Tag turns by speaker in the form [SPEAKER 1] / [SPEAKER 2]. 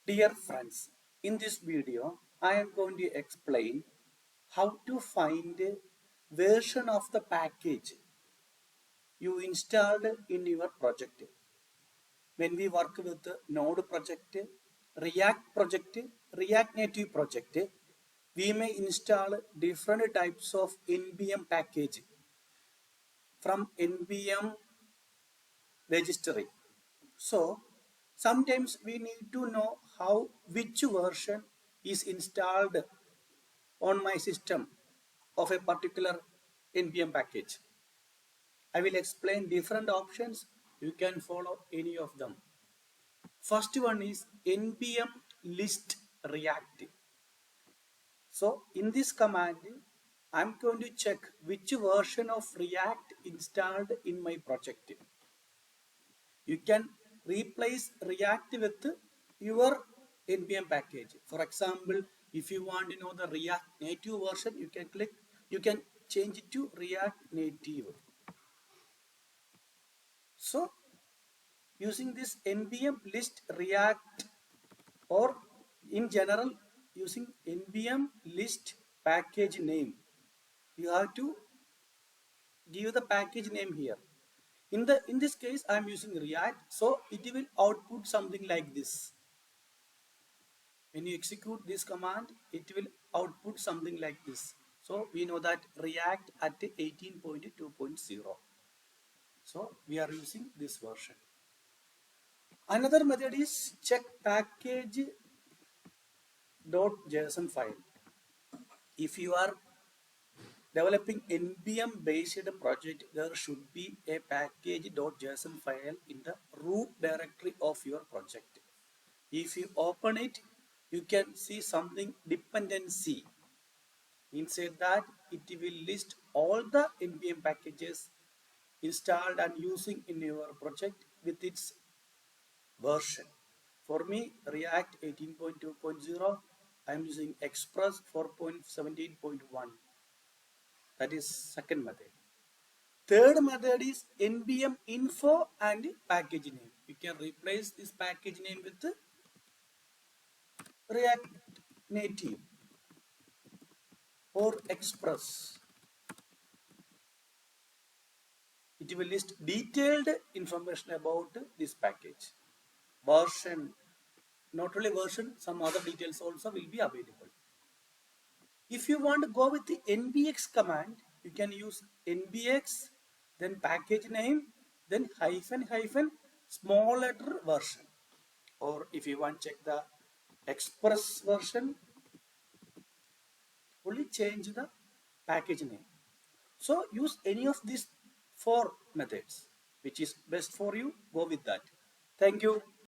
[SPEAKER 1] Dear friends, in this video, I am going to explain how to find a version of the package you installed in your project. When we work with Node project, React project, React Native project, we may install different types of NPM package from NPM registry. So sometimes we need to know how which version is installed on my system of a particular NPM package. I will explain different options. You can follow any of them. First one is npm list react. So in this command, I'm going to check which version of React installed in my project. You can replace React with your npm package. For example, if you want to know the React Native version, you can change it to React Native. So using this npm list react, or in general using npm list package name, you have to give the package name here. In this case I am using React, so it will output something like this. When you execute this command, it will output something like this. So we know that React at 18.2.0. So we are using this version. Another method is check package.json file. If you are developing npm based project, there should be a package.json file in the root directory of your project. If you open it, you can see something dependency. Inside that, it will list all the npm packages installed and using in your project with its version. For me, React 18.2.0, I am using Express 4.17.1. That is second method. Third method is npm info and package name. You can replace this package name with React Native or Express. It will list detailed information about this package. Version, not only version, some other details also will be available. If you want to go with the nbx command, you can use nbx, then package name, then hyphen hyphen small letter version. Or if you want to check the Express version, only change the package name. So use any of these four methods. Which is best for you, go with that. Thank you.